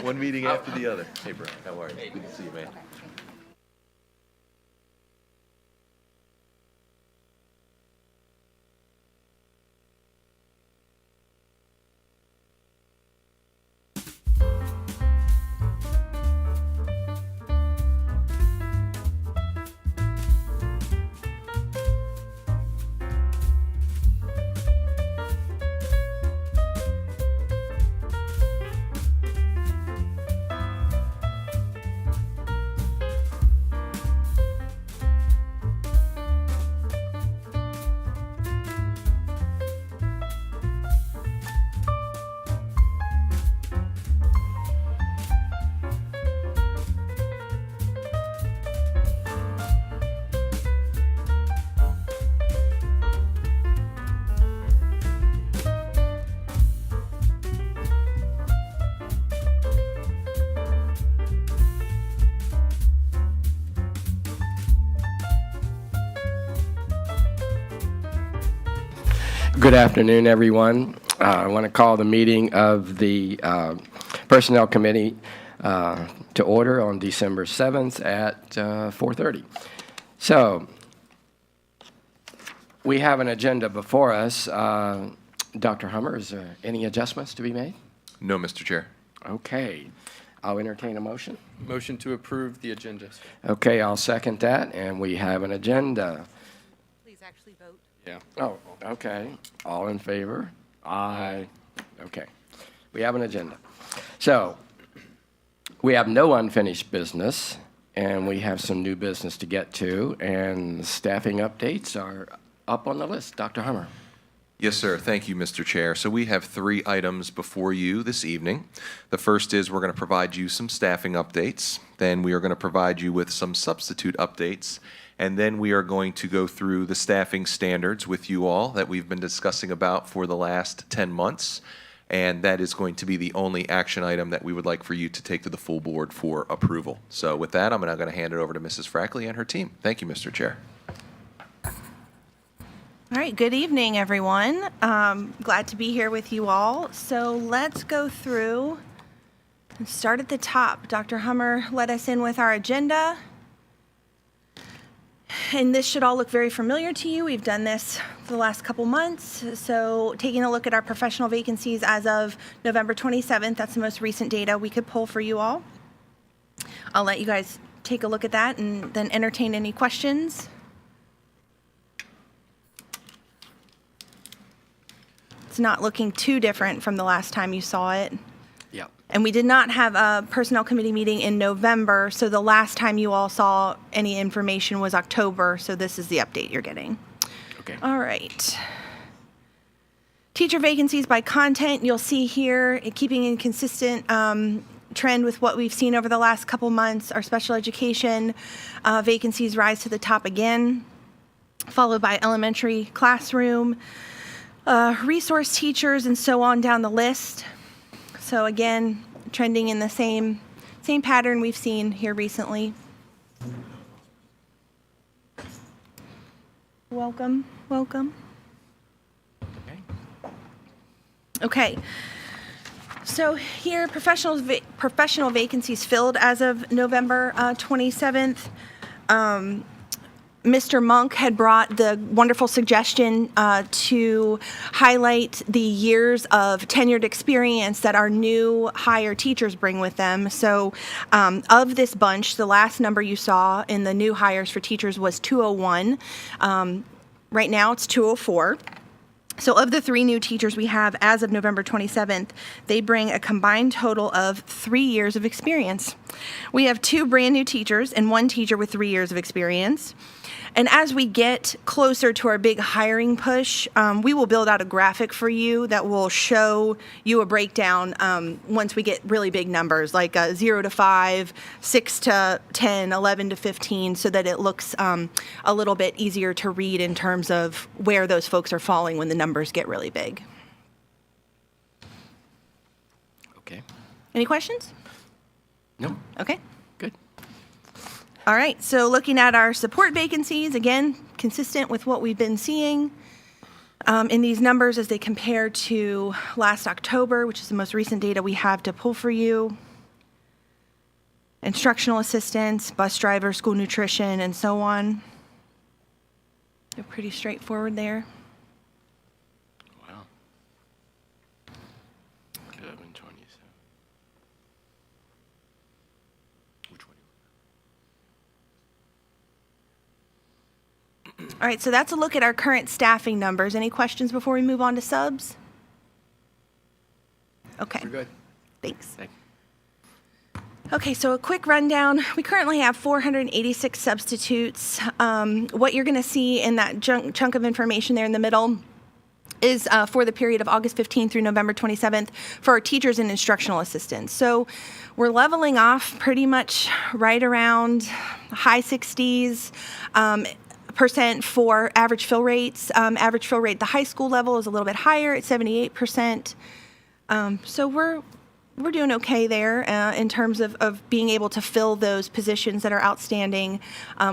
One meeting after the other. Hey, bro, how are you? Good to see you, man. Good afternoon, everyone. I want to call the meeting of the Personnel Committee to order on December 7th at 4:30. So we have an agenda before us. Dr. Hummer, is there any adjustments to be made? No, Mr. Chair. Okay. I'll entertain a motion. Motion to approve the agenda. Okay, I'll second that, and we have an agenda. Please actually vote. Yeah. Oh, okay. All in favor? Aye. Okay. We have an agenda. So we have no unfinished business, and we have some new business to get to, and staffing updates are up on the list. Dr. Hummer. Yes, sir. Thank you, Mr. Chair. So we have 3 items before you this evening. The first is we're going to provide you some staffing updates. Then we are going to provide you with some substitute updates. And then we are going to go through the staffing standards with you all that we've been discussing about for the last 10 months. And that is going to be the only action item that we would like for you to take to the full board for approval. So with that, I'm now going to hand it over to Mrs. Frackley and her team. Thank you, Mr. Chair. All right, good evening, everyone. Glad to be here with you all. So let's go through and start at the top. Dr. Hummer let us in with our agenda. And this should all look very familiar to you. We've done this for the last couple months. So taking a look at our professional vacancies as of November 27th, that's the most recent data we could pull for you all. I'll let you guys take a look at that and then entertain any questions. It's not looking too different from the last time you saw it. Yeah. And we did not have a personnel committee meeting in November, so the last time you all saw any information was October, so this is the update you're getting. Okay. All right. Teacher vacancies by content, you'll see here, keeping in consistent trend with what we've seen over the last couple months. Our special education vacancies rise to the top again, followed by elementary classroom, resource teachers, and so on down the list. So again, trending in the same pattern we've seen here recently. Welcome. Okay. So here, professional vacancies filled as of November 27th. Mr. Monk had brought the wonderful suggestion to highlight the years of tenured experience that our new hire teachers bring with them. So of this bunch, the last number you saw in the new hires for teachers was 201. Right now it's 204. So of the 3 new teachers we have as of November 27th, they bring a combined total of 3 years of experience. We have 2 brand new teachers and 1 teacher with 3 years of experience. And as we get closer to our big hiring push, we will build out a graphic for you that will show you a breakdown once we get really big numbers, like 0 to 5, 6 to 10, 11 to 15, so that it looks a little bit easier to read in terms of where those folks are falling when the numbers get really big. Okay. Any questions? No. Okay. Good. All right, so looking at our support vacancies, again, consistent with what we've been seeing in these numbers as they compare to last October, which is the most recent data we have to pull for you. instructional assistants, bus drivers, school nutrition, and so on. They're pretty straightforward there. Wow. 1127. Which one? All right, so that's a look at our current staffing numbers. Any questions before we move on to subs? Okay, We're good. thanks. Thank you. Okay, so a quick rundown. We currently have 486 substitutes. What you're going to see in that chunk of information there in the middle is for the period of August 15th through November 27th for our teachers and instructional assistants. So we're leveling off pretty much right around high 60s percent for average fill rates. Average fill rate at the high school level is a little bit higher at 78%. So we're doing okay there in terms of being able to fill those positions that are outstanding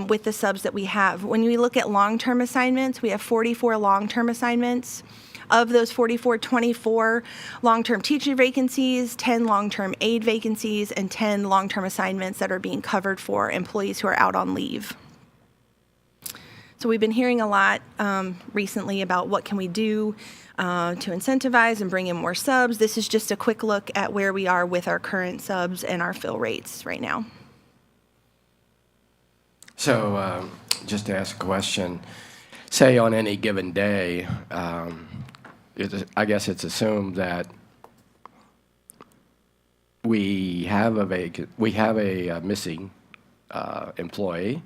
with the subs that we have. When we look at long-term assignments, we have 44 long-term assignments. Of those 44, 24 long-term teacher vacancies, 10 long-term aide vacancies, and 10 long-term assignments that are being covered for employees who are out on leave. So we've been hearing a lot recently about what can we do to incentivize and bring in more subs. This is just a quick look at where we are with our current subs and our fill rates right now. So, just to ask a question, say on any given day, I guess it's assumed that we have a missing employee.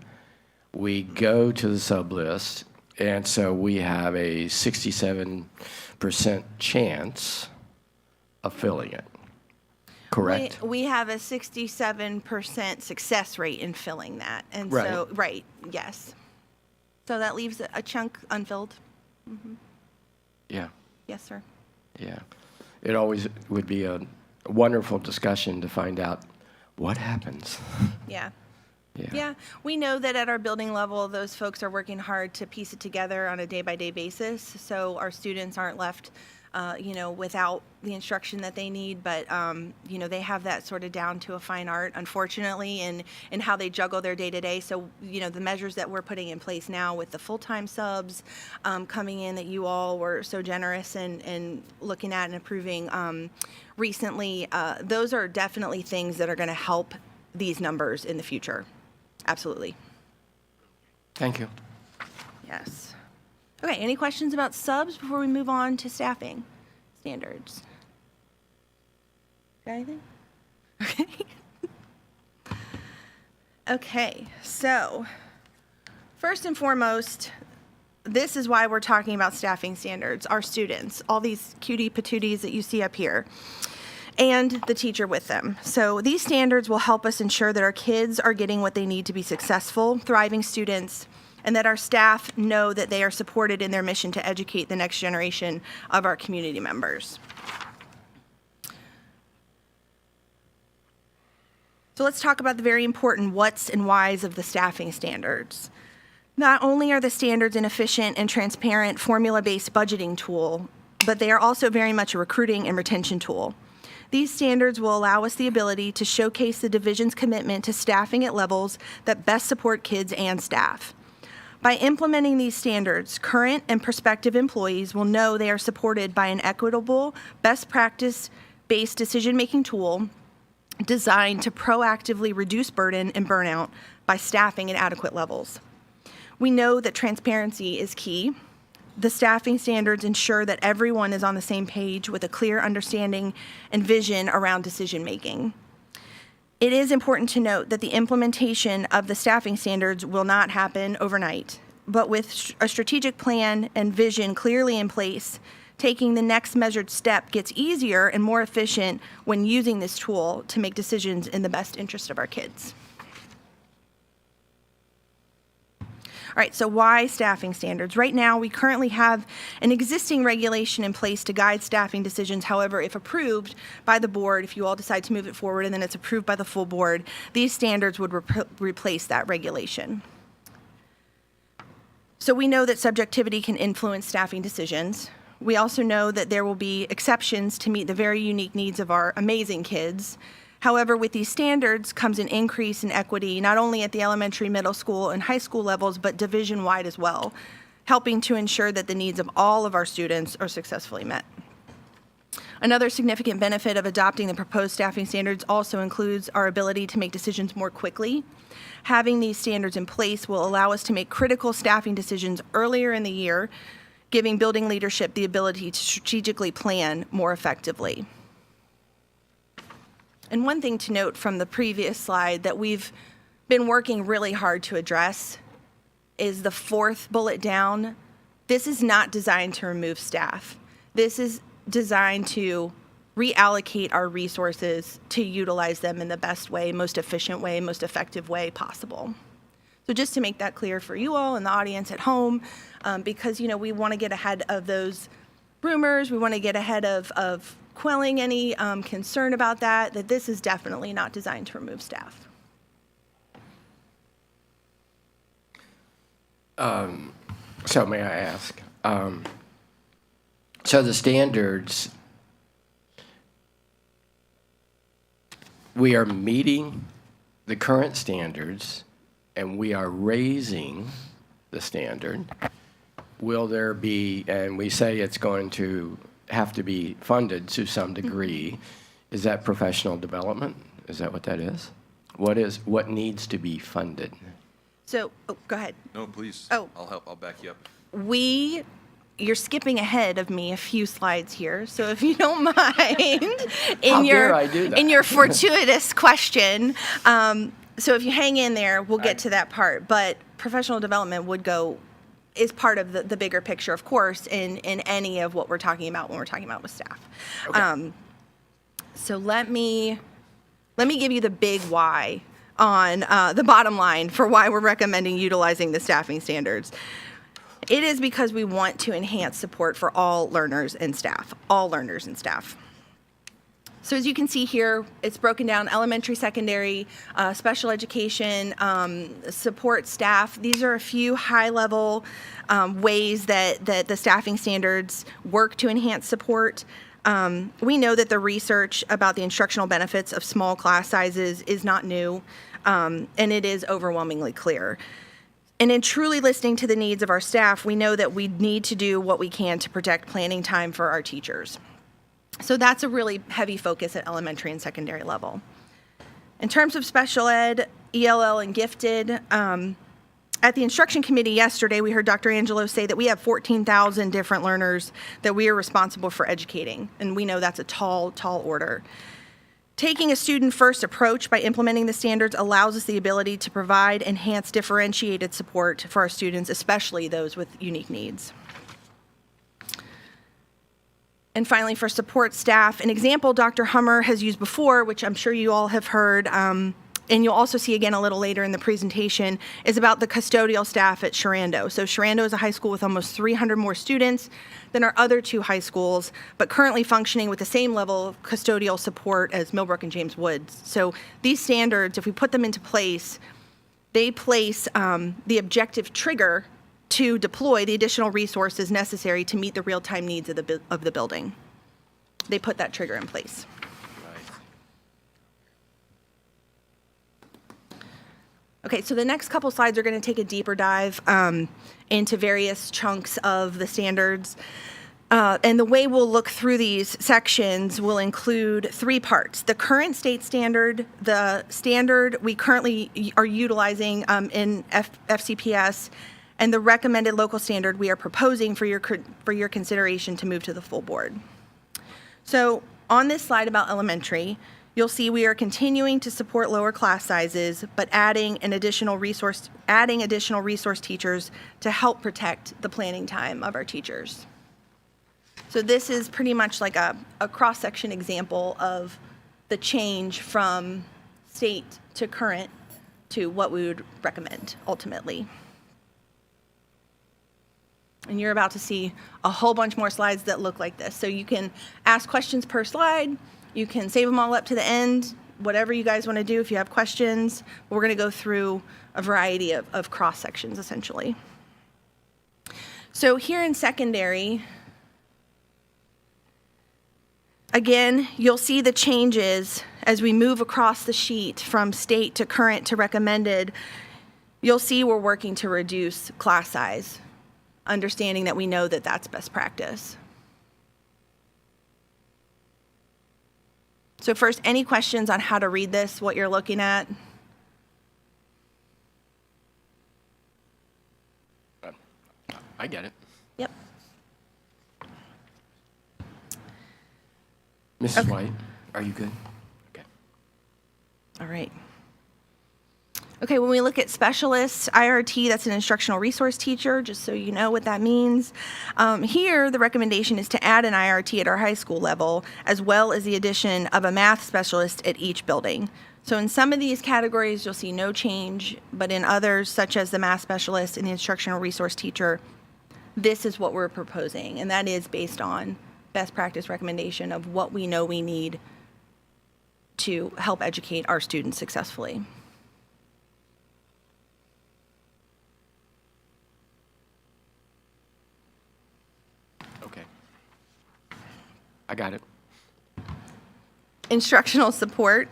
We go to the sub list, and so we have a 67% chance of filling it. Correct? We have a 67% success rate in filling that. And Right. so, right, yes. So that leaves a chunk unfilled. Yeah. Yes, sir. Yeah. It always would be a wonderful discussion to find out what happens. Yeah. Yeah. Yeah, we know that at our building level, those folks are working hard to piece it together on a day-by-day basis, so our students aren't left, without the instruction that they need, but, they have that sort of down to a fine art, unfortunately, in how they juggle their day-to-day. So, the measures that we're putting in place now with the full-time subs coming in that you all were so generous in looking at and approving recently, those are definitely things that are going to help these numbers in the future. Absolutely. Thank you. Yes. Okay, any questions about subs before we move on to staffing standards? Got anything? Okay. Okay, so first and foremost, this is why we're talking about staffing standards. Our students, all these cutie patooties that you see up here, and the teacher with them. So these standards will help us ensure that our kids are getting what they need to be successful, thriving students, and that our staff know that they are supported in their mission to educate the next generation of our community members. So let's talk about the very important what's and whys of the staffing standards. Not only are the standards an efficient and transparent formula-based budgeting tool, but they are also very much a recruiting and retention tool. These standards will allow us the ability to showcase the division's commitment to staffing at levels that best support kids and staff. By implementing these standards, current and prospective employees will know they are supported by an equitable, best practice-based decision-making tool designed to proactively reduce burden and burnout by staffing at adequate levels. We know that transparency is key. The staffing standards ensure that everyone is on the same page with a clear understanding and vision around decision-making. It is important to note that the implementation of the staffing standards will not happen overnight, but with a strategic plan and vision clearly in place, taking the next measured step gets easier and more efficient when using this tool to make decisions in the best interest of our kids. All right, so why staffing standards? Right now, we currently have an existing regulation in place to guide staffing decisions. However, if approved by the board, if you all decide to move it forward and then it's approved by the full board, these standards would replace that regulation. So we know that subjectivity can influence staffing decisions. We also know that there will be exceptions to meet the very unique needs of our amazing kids. However, with these standards comes an increase in equity, not only at the elementary, middle school, and high school levels, but division-wide as well, helping to ensure that the needs of all of our students are successfully met. Another significant benefit of adopting the proposed staffing standards also includes our ability to make decisions more quickly. Having these standards in place will allow us to make critical staffing decisions earlier in the year, giving building leadership the ability to strategically plan more effectively. And one thing to note from the previous slide that we've been working really hard to address is the fourth bullet down. This is not designed to remove staff. This is designed to reallocate our resources to utilize them in the best way, most efficient way, most effective way possible. So just to make that clear for you all and the audience at home, because we want to get ahead of those rumors, we want to get ahead of quelling any concern about that this is definitely not designed to remove staff. So may I ask, so the standards, we are meeting the current standards and we are raising the standard. Will there be, and we say it's going to have to be funded to some degree, is that professional development? Is that what that is? What needs to be funded? So, go ahead. No, please. Oh. I'll help. I'll back you up. You're skipping ahead of me a few slides here, so if you don't mind, How dare I do that? in your fortuitous question, so if you hang in there, we'll get to that part. But professional development is part of the bigger picture, of course, in any of what we're talking about when we're talking about with staff. Okay. So let me give you the big why on the bottom line for why we're recommending utilizing the staffing standards. It is because we want to enhance support for all learners and staff, So as you can see here, it's broken down elementary, secondary, special education, support staff. These are a few high-level ways that the staffing standards work to enhance support. We know that the research about the instructional benefits of small class sizes is not new, and it is overwhelmingly clear. And in truly listening to the needs of our staff, we know that we need to do what we can to protect planning time for our teachers. So that's a really heavy focus at elementary and secondary level. In terms of special ed, ELL, and gifted, at the instruction committee yesterday, we heard Dr. Angelo say that we have 14,000 different learners that we are responsible for educating, and we know that's a tall, tall order. Taking a student-first approach by implementing the standards allows us the ability to provide enhanced differentiated support for our students, especially those with unique needs. And finally, for support staff, an example Dr. Hummer has used before, which I'm sure you all have heard, and you'll also see again a little later in the presentation, is about the custodial staff at Sharando. So Sharando is a high school with almost 300 more students than our other two high schools, but currently functioning with the same level of custodial support as Millbrook and James Woods. So these standards, if we put them into place, they place the objective trigger to deploy the additional resources necessary to meet the real-time needs of the building. They put that trigger in place. Okay, so the next couple slides are going to take a deeper dive into various chunks of the standards. And the way we'll look through these sections will include three parts. The current state standard, the standard we currently are utilizing in FCPS, and the recommended local standard we are proposing for your consideration to move to the full board. So on this slide about elementary, you'll see we are continuing to support lower class sizes, but adding additional resource teachers to help protect the planning time of our teachers. So this is pretty much like a cross-section example of the change from state to current to what we would recommend ultimately. And you're about to see a whole bunch more slides that look like this. So you can ask questions per slide. You can save them all up to the end, whatever you guys want to do if you have questions. We're going to go through a variety of cross-sections, essentially. So here in secondary, Again, you'll see the changes as we move across the sheet from state to current to recommended. You'll see we're working to reduce class size, understanding that we know that that's best practice. So first, any questions on how to read this, what you're looking at? I get it. Yep. Mrs. White, are you good? Okay. All right. Okay, when we look at specialists, IRT, that's an instructional resource teacher, just so you know what that means. Here, the recommendation is to add an IRT at our high school level, as well as the addition of a math specialist at each building. So in some of these categories, you'll see no change, but in others, such as the math specialist and the instructional resource teacher, this is what we're proposing, and that is based on best practice recommendation of what we know we need to help educate our students successfully. Okay. I got it. Instructional support.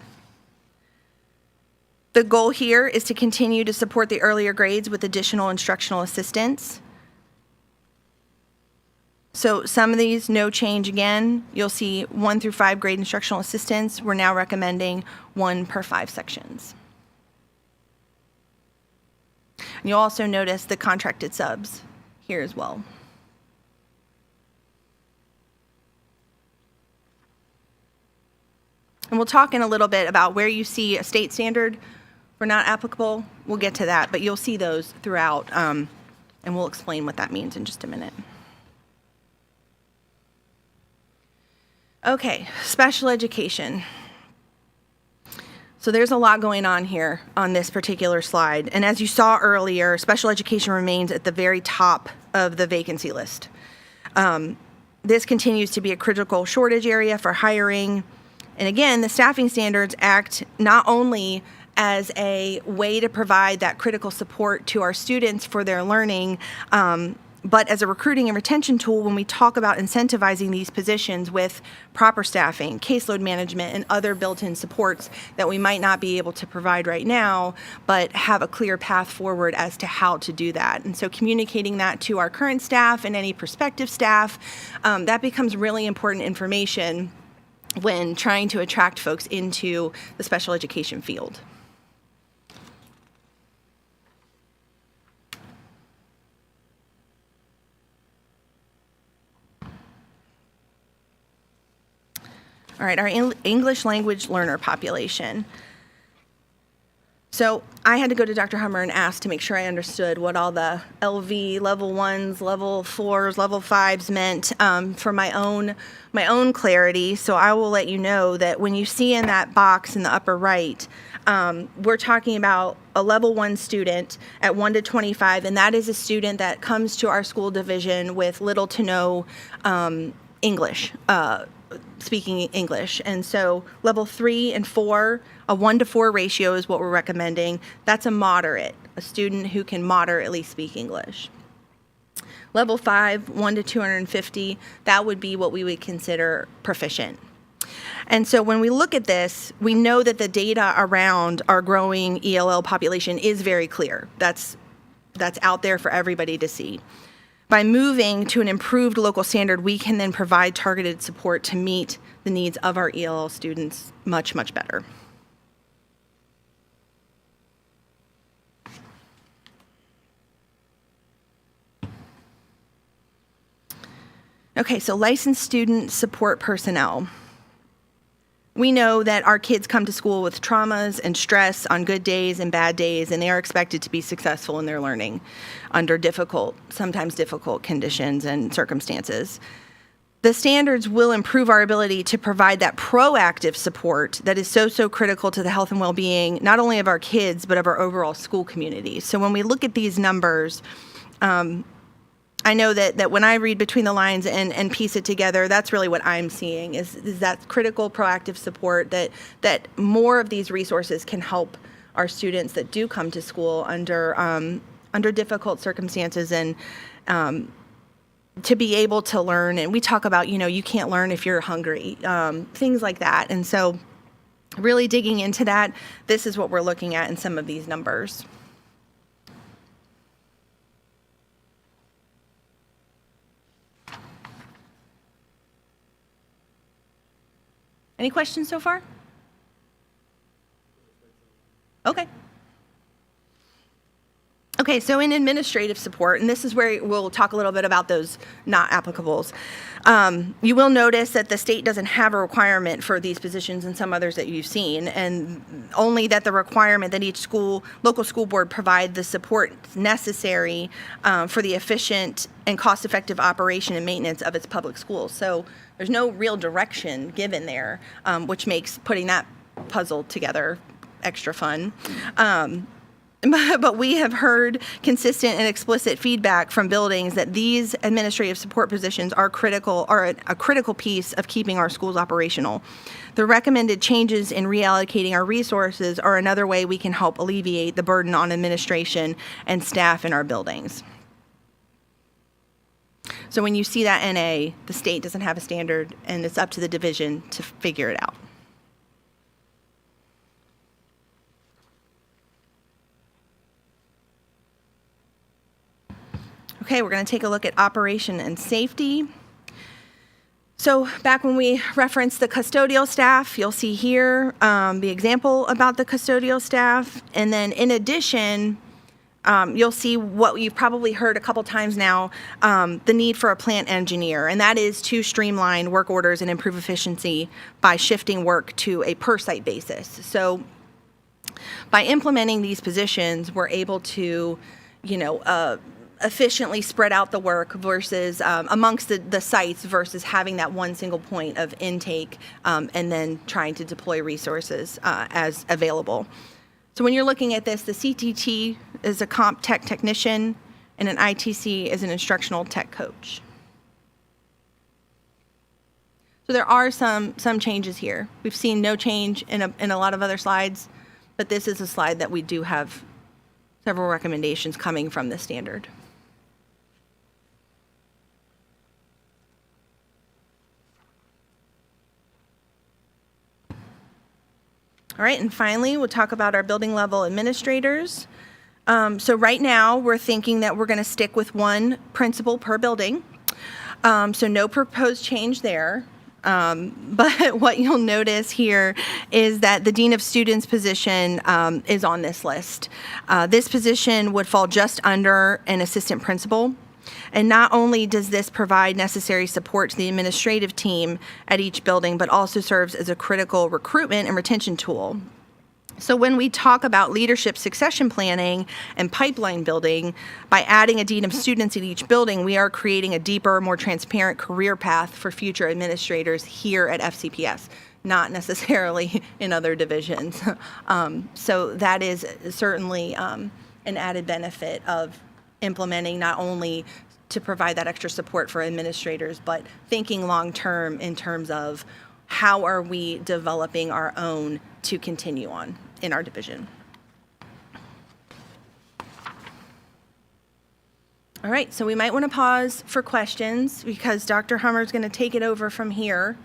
The goal here is to continue to support the earlier grades with additional instructional assistance. So some of these, no change again. You'll see 1 through 5 grade instructional assistants. We're now recommending 1 per 5 sections. And you'll also notice the contracted subs here as well. And we'll talk in a little bit about where you see a state standard for not applicable. We'll get to that, but you'll see those throughout, and we'll explain what that means in just a minute. Okay, special education. So there's a lot going on here on this particular slide. And as you saw earlier, special education remains at the very top of the vacancy list. This continues to be a critical shortage area for hiring. And again, the staffing standards act not only as a way to provide that critical support to our students for their learning, but as a recruiting and retention tool when we talk about incentivizing these positions with proper staffing, caseload management, and other built-in supports that we might not be able to provide right now, but have a clear path forward as to how to do that. And so communicating that to our current staff and any prospective staff, that becomes really important information when trying to attract folks into the special education field. All right, our English language learner population. So I had to go to Dr. Hummer and ask to make sure I understood what all the LV, level 1s, level 4s, level 5s meant for my own clarity. So I will let you know that when you see in that box in the upper right, we're talking about a level 1 student at 1 to 25, and that is a student that comes to our school division with little to no English, speaking English. And so level 3 and 4, a 1 to 4 ratio is what we're recommending. That's a moderate, a student who can moderately speak English. Level 5, 1 to 250, that would be what we would consider proficient. And so when we look at this, we know that the data around our growing ELL population is very clear. That's out there for everybody to see. By moving to an improved local standard, we can then provide targeted support to meet the needs of our ELL students much, much better. Okay, so licensed student support personnel. We know that our kids come to school with traumas and stress on good days and bad days, and they are expected to be successful in their learning under sometimes difficult conditions and circumstances. The standards will improve our ability to provide that proactive support that is so critical to the health and well-being, not only of our kids, but of our overall school community. So when we look at these numbers, I know that when I read between the lines and piece it together, that's really what I'm seeing is that critical proactive support that more of these resources can help our students that do come to school under difficult circumstances and to be able to learn. And we talk about, you can't learn if you're hungry, things like that. And so really digging into that, this is what we're looking at in some of these numbers. Any questions so far? Okay. Okay, so in administrative support, and this is where we'll talk a little bit about those not applicables. You will notice that the state doesn't have a requirement for these positions and some others that you've seen, and only that the requirement that each local school board provide the support necessary for the efficient and cost-effective operation and maintenance of its public schools. So there's no real direction given there, which makes putting that puzzle together extra fun. But we have heard consistent and explicit feedback from buildings that these administrative support positions are a critical piece of keeping our schools operational. The recommended changes in reallocating our resources are another way we can help alleviate the burden on administration and staff in our buildings. So when you see that NA, the state doesn't have a standard, and it's up to the division to figure it out. Okay, we're going to take a look at operation and safety. So back when we referenced the custodial staff, you'll see here the example about the custodial staff. And then in addition, you'll see what you've probably heard a couple times now, the need for a plant engineer. And that is to streamline work orders and improve efficiency by shifting work to a per-site basis. So by implementing these positions, we're able to, efficiently spread out the work versus amongst the sites versus having that one single point of intake and then trying to deploy resources as available. So when you're looking at this, the CTT is a comp tech technician and an ITC is an instructional tech coach. So there are some changes here. We've seen no change in a lot of other slides, but this is a slide that we do have several recommendations coming from the standard. All right, and finally, we'll talk about our building level administrators. So right now, we're thinking that we're going to stick with one principal per building. So no proposed change there. But what you'll notice here is that the Dean of Students position is on this list. This position would fall just under an assistant principal. And not only does this provide necessary support to the administrative team at each building, but also serves as a critical recruitment and retention tool. So when we talk about leadership succession planning and pipeline building, by adding a dean of students at each building, we are creating a deeper, more transparent career path for future administrators here at FCPS, not necessarily in other divisions. So that is certainly an added benefit of implementing not only to provide that extra support for administrators, but thinking long-term in terms of how are we developing our own to continue on in our division. All right, so we might want to pause for questions because Dr. Hummer's going to take it over from here.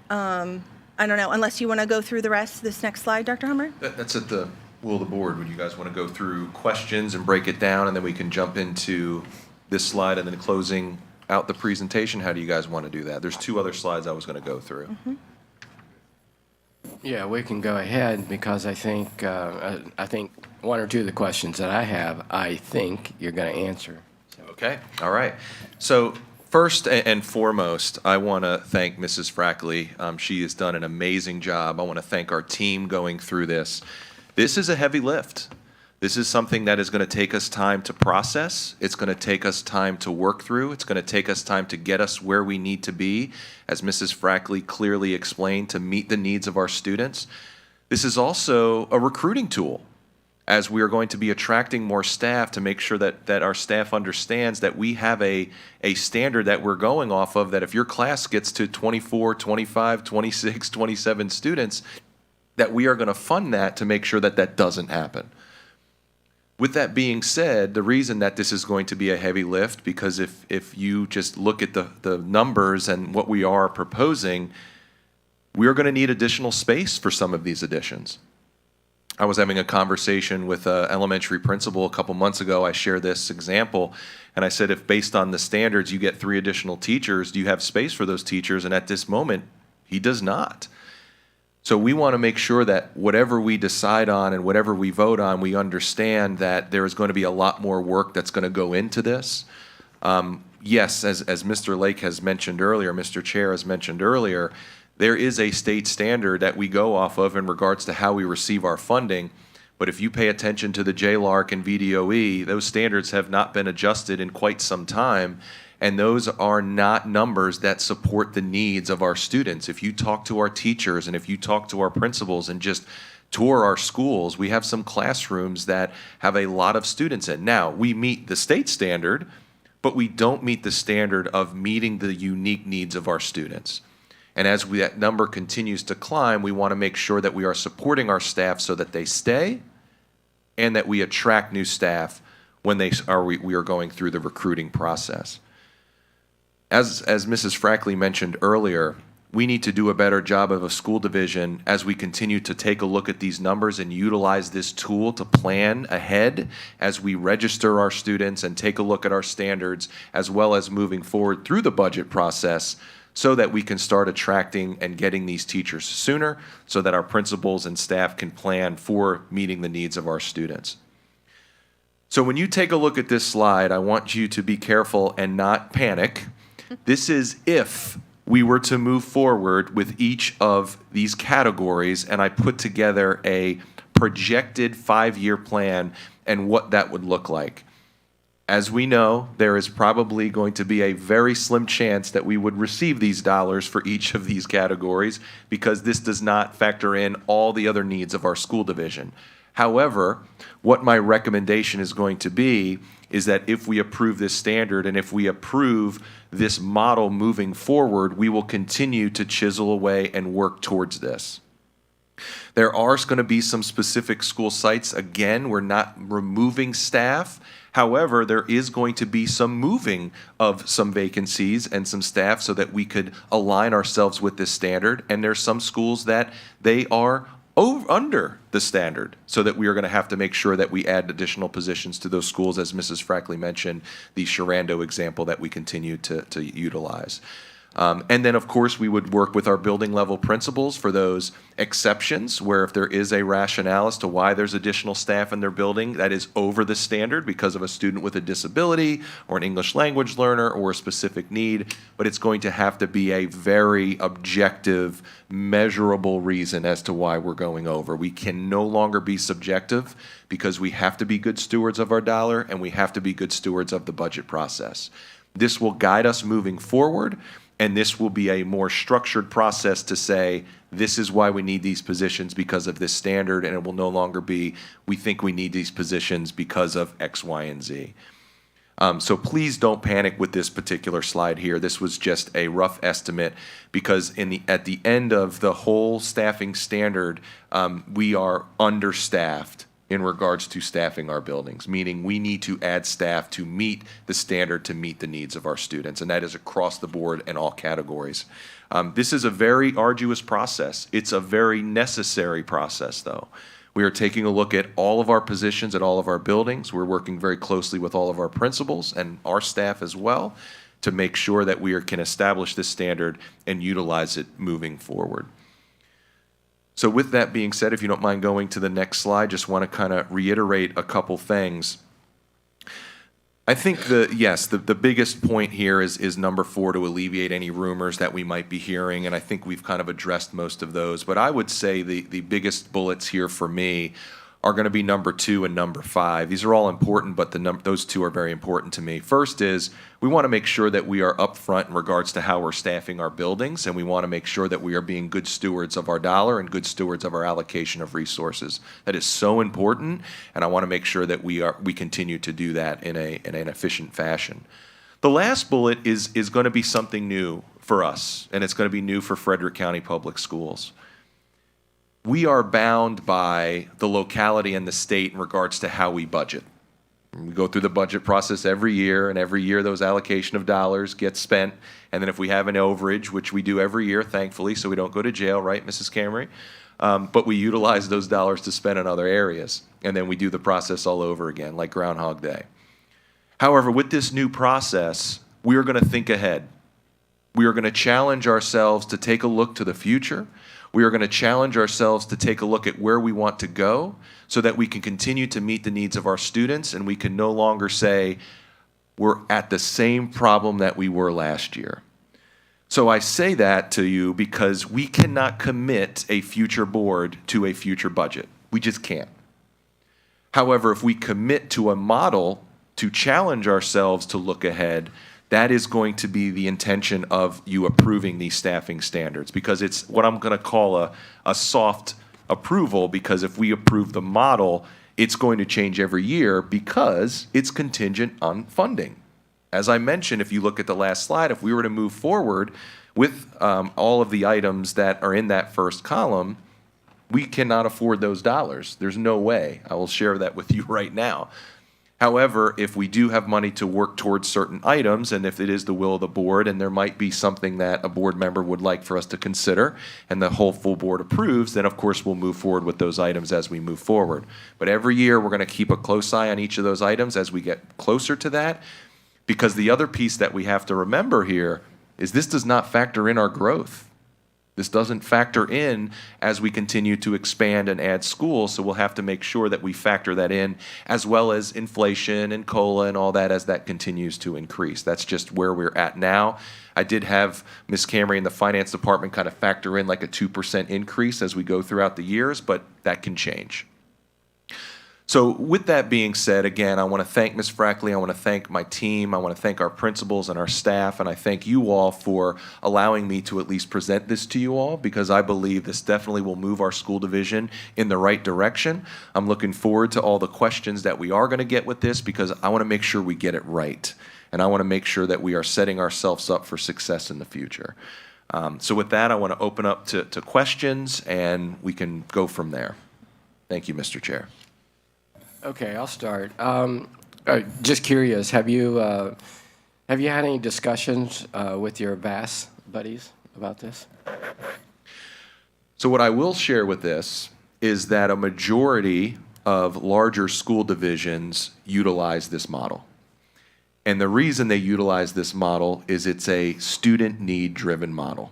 I don't know, unless you want to go through the rest of this next slide, Dr. Hummer? That's at the will of the board. Would you guys want to go through questions and break it down, and then we can jump into this slide and then closing out the presentation? How do you guys want to do that? There's two other slides I was going to go through. Mm-hmm. Yeah, we can go ahead because I think one or two of the questions that I have, I think you're going to answer. Okay, all right. So first and foremost, I want to thank Mrs. Frackley. She has done an amazing job. I want to thank our team going through this. This is a heavy lift. This is something that is going to take us time to process. It's going to take us time to work through. It's going to take us time to get us where we need to be, as Mrs. Frackley clearly explained, to meet the needs of our students. This is also a recruiting tool, as we are going to be attracting more staff to make sure that our staff understands that we have a standard that we're going off of, that if your class gets to 24, 25, 26, 27 students, that we are going to fund that to make sure that that doesn't happen. With that being said, the reason that this is going to be a heavy lift, because if you just look at the numbers and what we are proposing, we are going to need additional space for some of these additions. I was having a conversation with an elementary principal a couple months ago. I shared this example, and I said, if based on the standards you get 3 additional teachers, do you have space for those teachers? And at this moment, he does not. So we want to make sure that whatever we decide on and whatever we vote on, we understand that there is going to be a lot more work that's going to go into this. Yes, as Mr. Lake has mentioned earlier, Mr. Chair has mentioned earlier, there is a state standard that we go off of in regards to how we receive our funding. But if you pay attention to the JLARC and VDOE, those standards have not been adjusted in quite some time. And those are not numbers that support the needs of our students. If you talk to our teachers and if you talk to our principals and just tour our schools, we have some classrooms that have a lot of students in. Now, we meet the state standard, but we don't meet the standard of meeting the unique needs of our students. And as that number continues to climb, we want to make sure that we are supporting our staff so that they stay and that we attract new staff when we are going through the recruiting process. As Mrs. Frackley mentioned earlier, we need to do a better job of a school division as we continue to take a look at these numbers and utilize this tool to plan ahead as we register our students and take a look at our standards, as well as moving forward through the budget process so that we can start attracting and getting these teachers sooner so that our principals and staff can plan for meeting the needs of our students. So when you take a look at this slide, I want you to be careful and not panic. This is if we were to move forward with each of these categories, and I put together a projected 5-year plan and what that would look like. As we know, there is probably going to be a very slim chance that we would receive these dollars for each of these categories because this does not factor in all the other needs of our school division. However, what my recommendation is going to be is that if we approve this standard and if we approve this model moving forward, we will continue to chisel away and work towards this. There are going to be some specific school sites. Again, we're not removing staff. However, there is going to be some moving of some vacancies and some staff so that we could align ourselves with this standard. And there's some schools that they are under the standard, so that we are going to have to make sure that we add additional positions to those schools, as Mrs. Frackley mentioned, the Sharando example that we continue to utilize. And then, of course, we would work with our building level principals for those exceptions where if there is a rationale as to why there's additional staff in their building that is over the standard because of a student with a disability or an English language learner or a specific need, but it's going to have to be a very objective, measurable reason as to why we're going over. We can no longer be subjective because we have to be good stewards of our dollar and we have to be good stewards of the budget process. This will guide us moving forward. And this will be a more structured process to say, this is why we need these positions because of this standard, and it will no longer be, we think we need these positions because of X, Y, and Z. So please don't panic with this particular slide here. This was just a rough estimate because at the end of the whole staffing standard, we are understaffed in regards to staffing our buildings, meaning we need to add staff to meet the standard to meet the needs of our students, and that is across the board in all categories. This is a very arduous process. It's a very necessary process, though. We are taking a look at all of our positions at all of our buildings. We're working very closely with all of our principals and our staff as well to make sure that we can establish this standard and utilize it moving forward. So with that being said, if you don't mind going to the next slide, just want to kind of reiterate a couple things. I think the biggest point here is number 4, to alleviate any rumors that we might be hearing, and I think we've kind of addressed most of those. But I would say the biggest bullets here for me are going to be number 2 and number 5. These are all important, but those 2 are very important to me. First is we want to make sure that we are upfront in regards to how we're staffing our buildings, and we want to make sure that we are being good stewards of our dollar and good stewards of our allocation of resources. That is so important, and I want to make sure that we continue to do that in an efficient fashion. The last bullet is going to be something new for us, and it's going to be new for Frederick County Public Schools. we are bound by the locality and the state in regards to how we budget. We go through the budget process every year, and every year those allocation of dollars gets spent. And then if we have an overage, which we do every year, thankfully, so we don't go to jail, right, Mrs. Camry? But we utilize those dollars to spend in other areas. And then we do the process all over again, like Groundhog Day. However, with this new process, we are going to think ahead. We are going to challenge ourselves to take a look to the future. We are going to challenge ourselves to take a look at where we want to go so that we can continue to meet the needs of our students, and we can no longer say we're at the same problem that we were last year. So I say that to you because we cannot commit a future board to a future budget. We just can't. However, if we commit to a model to challenge ourselves to look ahead, that is going to be the intention of you approving these staffing standards, because it's what I'm going to call a soft approval, because if we approve the model, it's going to change every year because it's contingent on funding. As I mentioned, if you look at the last slide, if we were to move forward with all of the items that are in that first column, we cannot afford those dollars. There's no way. I will share that with you right now. However, if we do have money to work towards certain items, and if it is the will of the board, and there might be something that a board member would like for us to consider, and the whole full board approves, then of course we'll move forward with those items as we move forward. But every year, we're going to keep a close eye on each of those items as we get closer to that, because the other piece that we have to remember here is this does not factor in our growth. This doesn't factor in as we continue to expand and add schools, so we'll have to make sure that we factor that in, as well as inflation and COLA and all that as that continues to increase. That's just where we're at now. I did have Ms. Camry in the finance department kind of factor in like a 2% increase as we go throughout the years, but that can change. So with that being said, again, I want to thank Ms. Frackley, I want to thank my team, I want to thank our principals and our staff, and I thank you all for allowing me to at least present this to you all, because I believe this definitely will move our school division in the right direction. I'm looking forward to all the questions that we are going to get with this, because I want to make sure we get it right, and I want to make sure that we are setting ourselves up for success in the future. So with that, I want to open up to questions, and we can go from there. Thank you, Mr. Chair. Okay, I'll start. Just curious, have you had any discussions with your VAS buddies about this? So what I will share with this is that a majority of larger school divisions utilize this model. And the reason they utilize this model is it's a student need-driven model.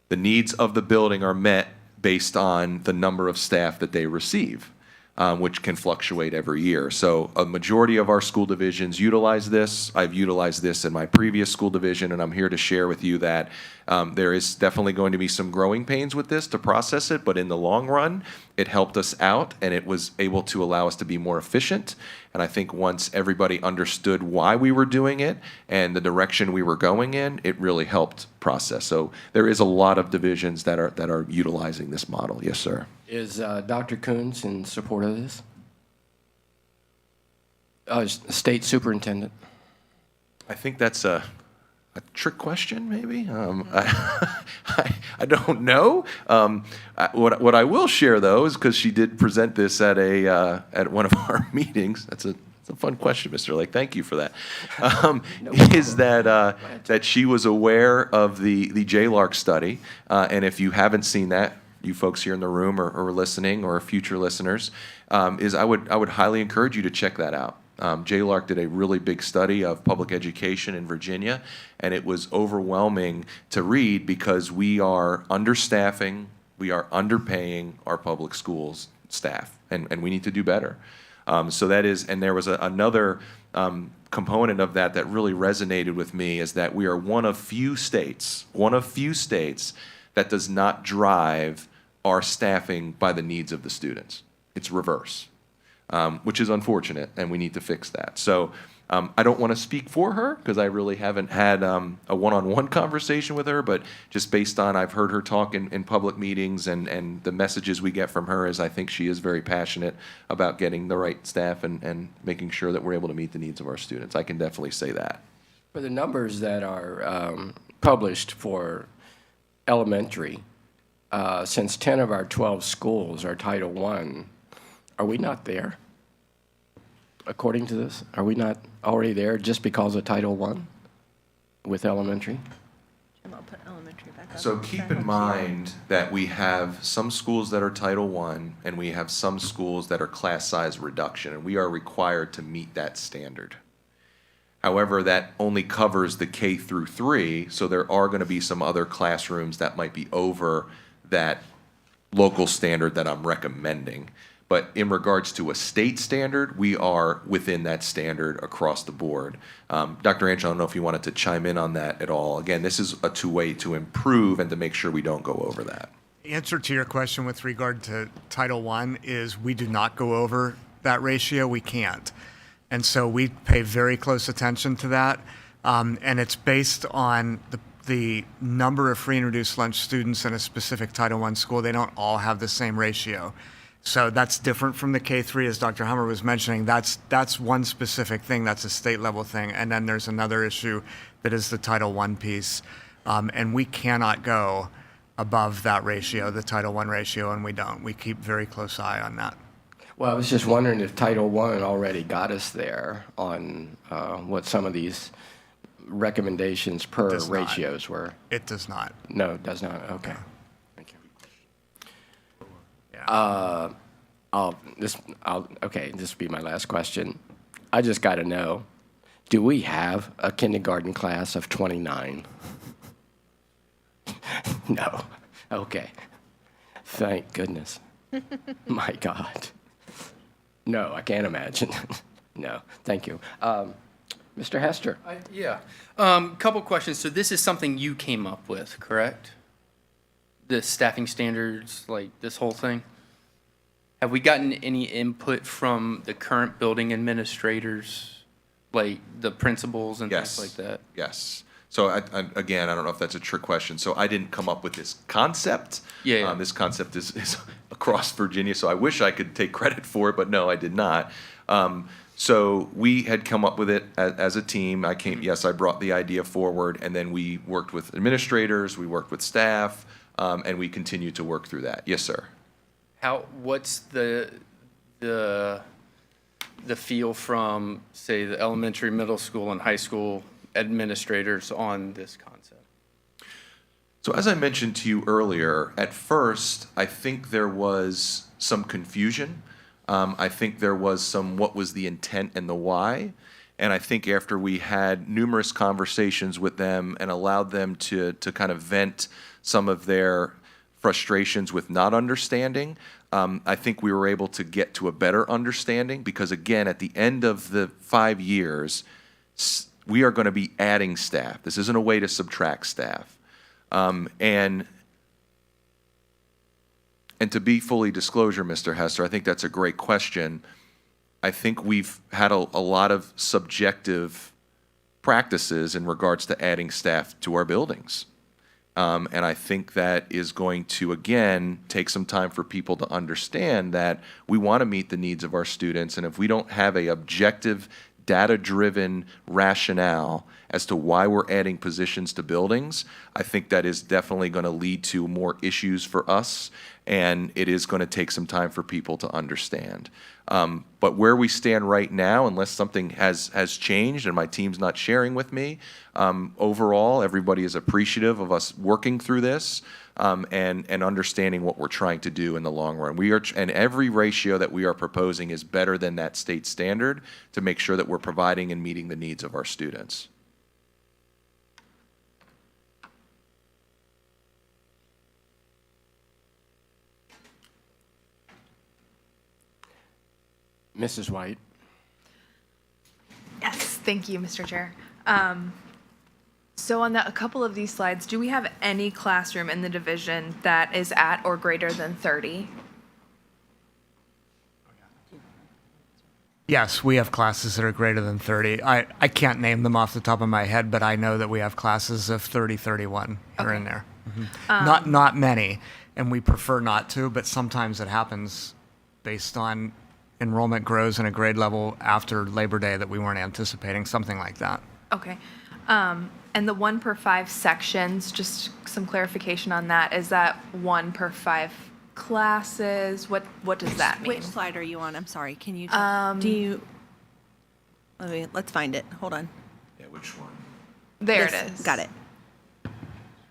The needs of the building are met based on the number of staff that they receive, which can fluctuate every year. So a majority of our school divisions utilize this. I've utilized this in my previous school division, and I'm here to share with you that there is definitely going to be some growing pains with this to process it, but in the long run, it helped us out, and it was able to allow us to be more efficient. And I think once everybody understood why we were doing it and the direction we were going in, it really helped process. So there is a lot of divisions that are utilizing this model. Yes, sir. Is Dr. Coons in support of this? State superintendent. I think that's a trick question, maybe. I don't know. What I will share, though, is because she did present this at one of our meetings. That's a fun question, Mr. Lake. Thank you for that. Is that she was aware of the JLARC study, and if you haven't seen that, you folks here in the room or listening or future listeners, I would highly encourage you to check that out. JLARC did a really big study of public education in Virginia, and it was overwhelming to read because we are understaffing, we are underpaying our public schools staff, and we need to do better. So that is, and there was another component of that really resonated with me, is that we are one of few states that does not drive our staffing by the needs of the students. It's reverse, which is unfortunate, and we need to fix that. So I don't want to speak for her because I really haven't had a one-on-one conversation with her, but just based on I've heard her talk in public meetings and the messages we get from her is I think she is very passionate about getting the right staff and making sure that we're able to meet the needs of our students. I can definitely say that. For the numbers that are published for elementary, since 10 of our 12 schools are Title I, are we not there? According to this, are we not already there just because of Title I with elementary? And I'll put elementary back up. So keep in mind that we have some schools that are Title I, and we have some schools that are class size reduction, and we are required to meet that standard. However, that only covers the K through 3, so there are going to be some other classrooms that might be over that local standard that I'm recommending. But in regards to a state standard, we are within that standard across the board. Dr. Angel, I don't know if you wanted to chime in on that at all. Again, this is a two-way to improve and to make sure we don't go over that. Answer to your question with regard to Title I is we do not go over that ratio. We can't. And so we pay very close attention to that. And it's based on the number of free and reduced lunch students in a specific Title I school. They don't all have the same ratio. So that's different from the K-3, as Dr. Hummer was mentioning. That's one specific thing. That's a state level thing. And then there's another issue that is the Title I piece. And we cannot go above that ratio, the Title I ratio, and we don't. We keep very close eye on that. Well, I was just wondering if Title I already got us there on what some of these recommendations per does not. ratios were. It does not. No, it does not. Okay. Thank you. Yeah. Okay, this will be my last question. I just got to know, do we have a kindergarten class of 29? No. Okay. Thank goodness. My God. No, I can't imagine. No, thank you. Mr. Hester. Yeah. Couple questions. So this is something you came up with, correct? The staffing standards, like this whole thing? Have we gotten any input from the current building administrators, like the principals and Yes. things like that? Yes. So again, I don't know if that's a trick question. So I didn't come up with this concept. Yeah. This concept is across Virginia, so I wish I could take credit for it, but no, I did not. So we had come up with it as a team. Yes, I brought the idea forward, and then we worked with administrators, we worked with staff, and we continue to work through that. Yes, sir. What's the feel from, say, the elementary, middle school, and high school administrators on this concept? So as I mentioned to you earlier, at first, I think there was some confusion. I think there was some what was the intent and the why. And I think after we had numerous conversations with them and allowed them to kind of vent some of their frustrations with not understanding, I think we were able to get to a better understanding because, again, at the end of the 5 years, we are going to be adding staff. This isn't a way to subtract staff. And to be fully disclosure, Mr. Hester, I think that's a great question. I think we've had a lot of subjective practices in regards to adding staff to our buildings. And I think that is going to, again, take some time for people to understand that we want to meet the needs of our students. And if we don't have a objective, data-driven rationale as to why we're adding positions to buildings, I think that is definitely going to lead to more issues for us, and it is going to take some time for people to understand. But where we stand right now, unless something has changed and my team's not sharing with me, overall, everybody is appreciative of us working through this and understanding what we're trying to do in the long run. And every ratio that we are proposing is better than that state standard to make sure that we're providing and meeting the needs of our students. Mrs. White. Yes, thank you, Mr. Chair. So on a couple of these slides, do we have any classroom in the division that is at or greater than 30? Yes, we have classes that are greater than 30. I can't name them off the top of my head, but I know that we have classes of 30, 31 here and there. Not many, and we prefer not to, but sometimes it happens based on enrollment grows in a grade level after Labor Day that we weren't anticipating, something like that. Okay. And the 1 per 5 sections, just some clarification on that. Is that 1 per 5 classes? What does that mean? Which slide are you on? I'm sorry. Can you? Do you? Let's find it. Hold on. Yeah, which one? There This- it is. Got it.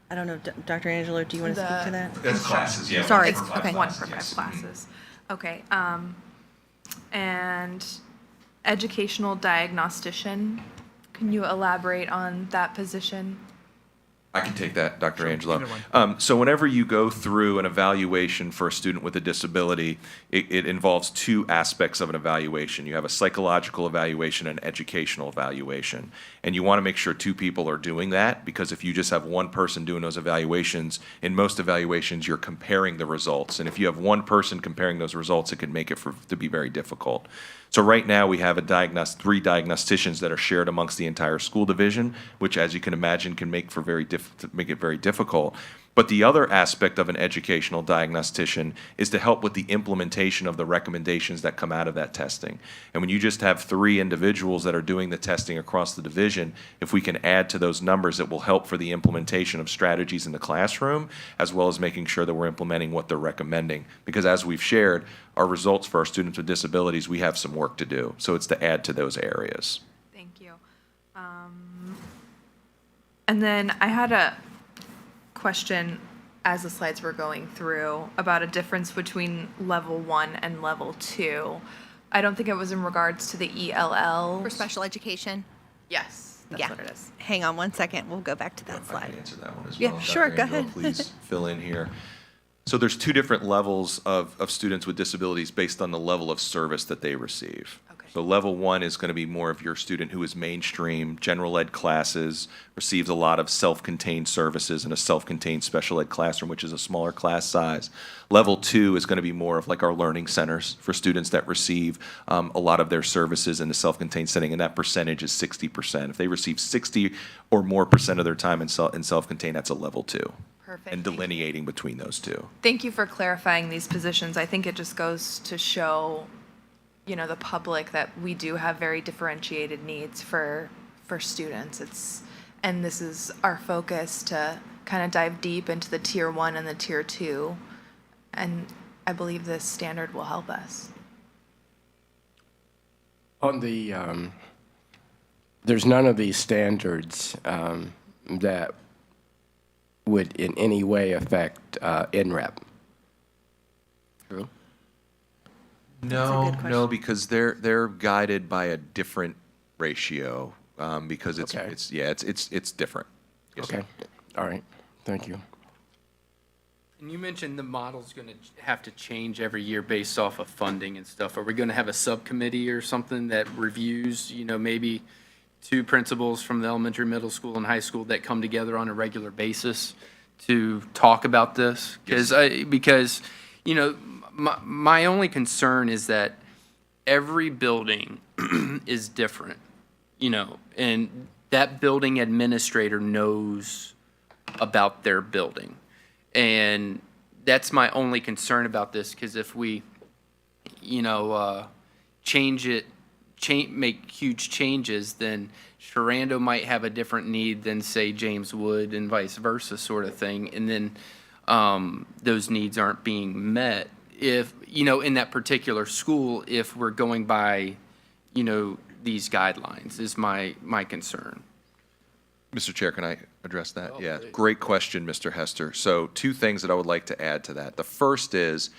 I don't know, Dr. Angelo, do you want to speak to that? That's classes, yeah. Sorry, It's okay. 1 per 5 classes. Okay. And educational diagnostician. Can you elaborate on that position? I can take that, Dr. Angelo. either one. So whenever you go through an evaluation for a student with a disability, it involves two aspects of an evaluation. You have a psychological evaluation and an educational evaluation. And you want to make sure two people are doing that, because if you just have one person doing those evaluations, in most evaluations, you're comparing the results. And if you have one person comparing those results, it could make it to be very difficult. So right now, we have three diagnosticians that are shared amongst the entire school division, which, as you can imagine, can make it very difficult. But the other aspect of an educational diagnostician is to help with the implementation of the recommendations that come out of that testing. And when you just have three individuals that are doing the testing across the division, if we can add to those numbers, it will help for the implementation of strategies in the classroom, as well as making sure that we're implementing what they're recommending. Because as we've shared, our results for our students with disabilities, we have some work to do. So it's to add to those areas. Thank you. And then I had a question as the slides were going through about a difference between level 1 and level 2. I don't think it was in regards to the ELL. For special education? Yes, that's Yeah. what it is. Hang on one second. We'll go back to that I slide. can answer that one as Yeah, well. sure, Dr. go Angelo, ahead. Please fill in here. So there's two different levels of students with disabilities based on the level of service that they receive. Okay. So level 1 is going to be more of your student who is mainstream, general ed classes, receives a lot of self-contained services in a self-contained special ed classroom, which is a smaller class size. Level 2 is going to be more of like our learning centers for students that receive a lot of their services in a self-contained setting, and that percentage is 60%. If they receive 60 or more percent of their time in self-contained, that's a level 2. Perfect. And Thank you. delineating between those two. Thank you for clarifying these positions. I think it just goes to show, the public that we do have very differentiated needs for students. And this is our focus to kind of dive deep into the tier 1 and the tier 2. And I believe this standard will help us. On the, there's none of these standards that would in any way affect NREP. True? No, because they're guided by a different ratio, because it's Okay. it's different. Yes, sir. Okay, all right, thank you. And you mentioned the model's going to have to change every year based off of funding and stuff. Are we going to have a subcommittee or something that reviews, maybe two principals from the elementary, middle school, and high school that come together on a regular basis to talk about this? Because my only concern is that every building is different, and that building administrator knows about their building. And that's my only concern about this, because if we, make huge changes, then Sharando might have a different need than, say, James Wood, and vice versa sort of thing. And then those needs aren't being met if, in that particular school, if we're going by, these guidelines is my concern. Mr. Chair, can I address that? Oh, Yeah, please. great question, Mr. Hester. So two things that I would like to add to that. The first is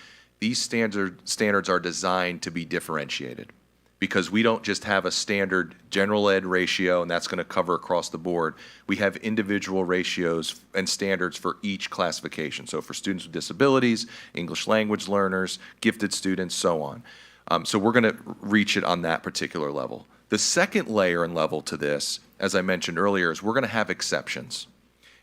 these standards are designed to be differentiated, because we don't just have a standard general ed ratio and that's going to cover across the board. We have individual ratios and standards for each classification. So for students with disabilities, English language learners, gifted students, so on. So we're going to reach it on that particular level. The second layer and level to this, as I mentioned earlier, is we're going to have exceptions.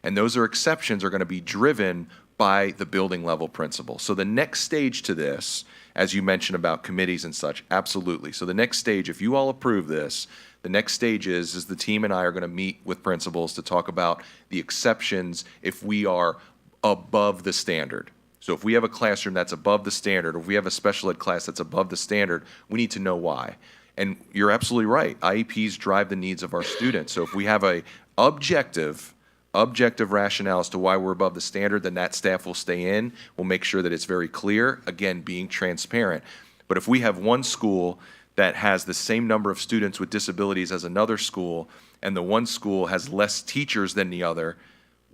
And those exceptions are going to be driven by the building level principal. So the next stage to this, as you mentioned about committees and such, absolutely. So the next stage, if you all approve this, the next stage is the team and I are going to meet with principals to talk about the exceptions if we are above the standard. So if we have a classroom that's above the standard, or if we have a special ed class that's above the standard, we need to know why. And you're absolutely right. IEPs drive the needs of our students. So if we have a objective rationale as to why we're above the standard, then that staff will stay in. We'll make sure that it's very clear, again, being transparent. But if we have one school that has the same number of students with disabilities as another school, and the one school has less teachers than the other,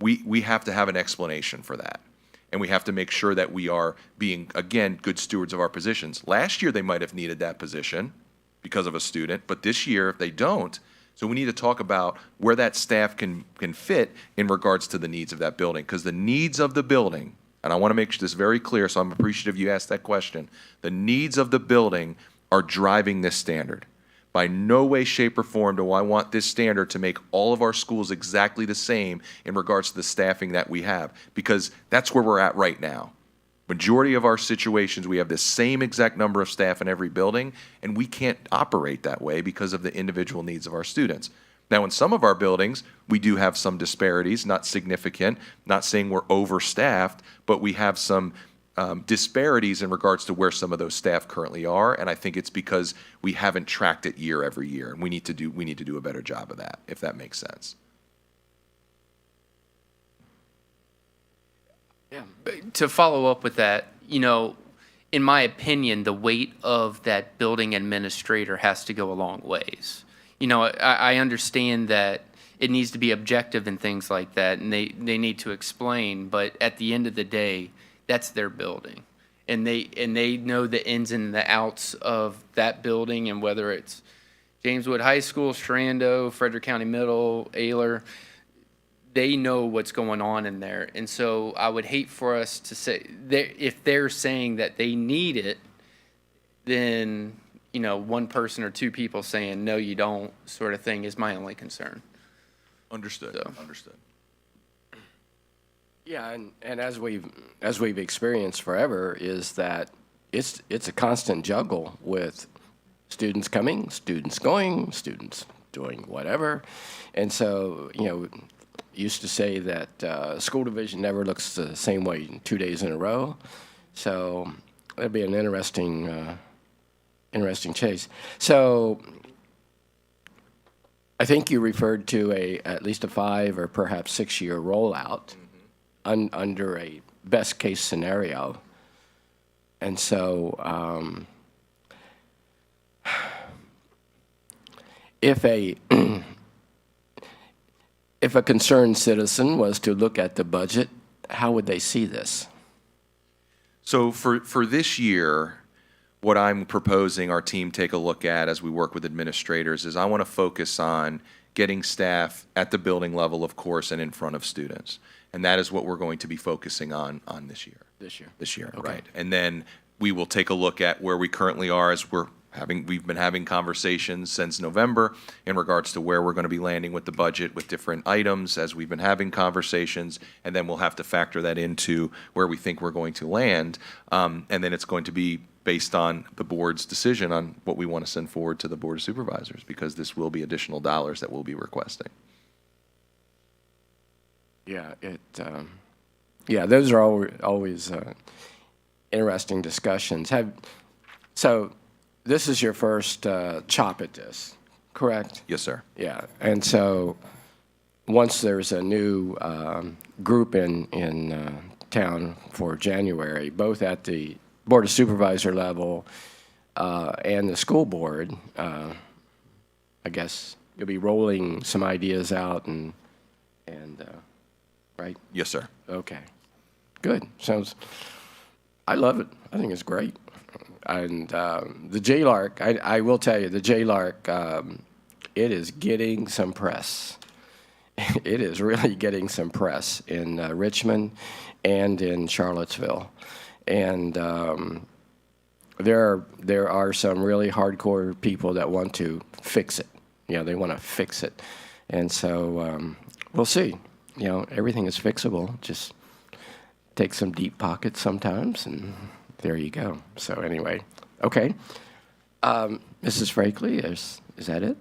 we have to have an explanation for that. And we have to make sure that we are being, again, good stewards of our positions. Last year, they might have needed that position because of a student, but this year, they don't. So we need to talk about where that staff can fit in regards to the needs of that building, because the needs of the building, and I want to make this very clear, so I'm appreciative you asked that question, the needs of the building are driving this standard. By no way, shape, or form do I want this standard to make all of our schools exactly the same in regards to the staffing that we have, because that's where we're at right now. Majority of our situations, we have the same exact number of staff in every building, and we can't operate that way because of the individual needs of our students. Now, in some of our buildings, we do have some disparities, not significant, not saying we're overstaffed, but we have some disparities in regards to where some of those staff currently are, and I think it's because we haven't tracked it year every year, and we need to do a better job of that, if that makes sense. Yeah. To follow up with that, in my opinion, the weight of that building administrator has to go a long ways. I understand that it needs to be objective and things like that, and they need to explain, but at the end of the day, that's their building. And they know the ins and the outs of that building, and whether it's James Wood High School, Strando, Frederick County Middle, Ayler, they know what's going on in there. And so I would hate for us to say, if they're saying that they need it, then, one person or two people saying, no, you don't, sort of thing is my only concern. Understood. So. Understood. Yeah, and as we've experienced forever, is that it's a constant juggle with students coming, students going, students doing whatever. And so, used to say that school division never looks the same way 2 days in a row. So that'd be an interesting chase. So I think you referred to at least a 5 or perhaps 6 year rollout under a best case scenario. And so if a concerned citizen was to look at the budget, how would they see this? So for this year, what I'm proposing our team take a look at as we work with administrators is I want to focus on getting staff at the building level, of course, and in front of students. And that is what we're going to be focusing on this year. This year, Okay. right. And then we will take a look at where we currently are as we've been having conversations since November in regards to where we're going to be landing with the budget with different items as we've been having conversations, and then we'll have to factor that into where we think we're going to land. And then it's going to be based on the board's decision on what we want to send forward to the Board of Supervisors, because this will be additional dollars that we'll be requesting. Yeah, those are always interesting discussions. So this is your first chop at this, correct? Yes, sir. Yeah, and so once there's a new group in town for January, both at the Board of Supervisor level and the school board, I guess you'll be rolling some ideas out and right? Yes, sir. Okay, good. I love it. I think it's great. And the JLARC, I will tell you, the JLARC, it is getting some press. It is really getting some press in Richmond and in Charlottesville. And there are some really hardcore people that want to fix it. They want to fix it. And so we'll see. Everything is fixable. Just take some deep pockets sometimes, and there you go. So anyway, okay. Mrs. Frakely, is that it?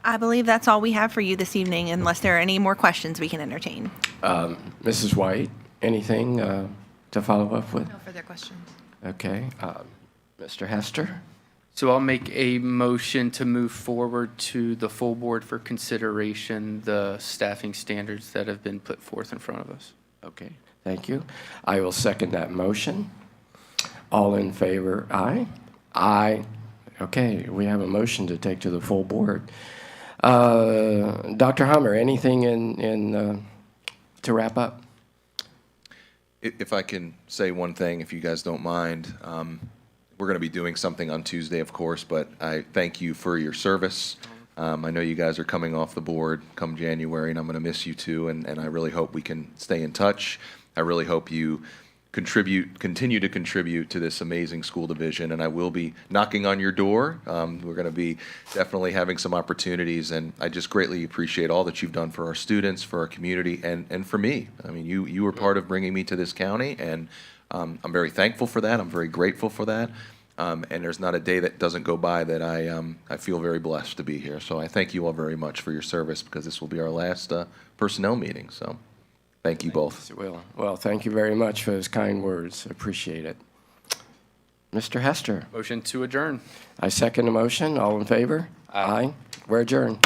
I believe that's all we have for you this evening, unless there are any more questions we can entertain. Mrs. White, anything to follow up with? No further questions. Okay. Mr. Hester? So I'll make a motion to move forward to the full board for consideration, the staffing standards that have been put forth in front of us. Okay, thank you. I will second that motion. All in favor, aye? Aye. Okay, we have a motion to take to the full board. Dr. Hummer, anything to wrap up? If I can say one thing, if you guys don't mind, we're going to be doing something on Tuesday, of course, but I thank you for your service. I know you guys are coming off the board come January, and I'm going to miss you too, and I really hope we can stay in touch. I really hope you continue to contribute to this amazing school division, and I will be knocking on your door. We're going to be definitely having some opportunities, and I just greatly appreciate all that you've done for our students, for our community, and for me. I mean, you were part of bringing me to this county, and I'm very thankful for that. I'm very grateful for that. And there's not a day that doesn't go by that I feel very blessed to be here. So I thank you all very much for your service, because this will be our last personnel meeting. So thank you both. Well, thank you very much for those kind words. Appreciate it. Mr. Hester, Motion to adjourn. I second the motion. All in favor? Aye. We're adjourned.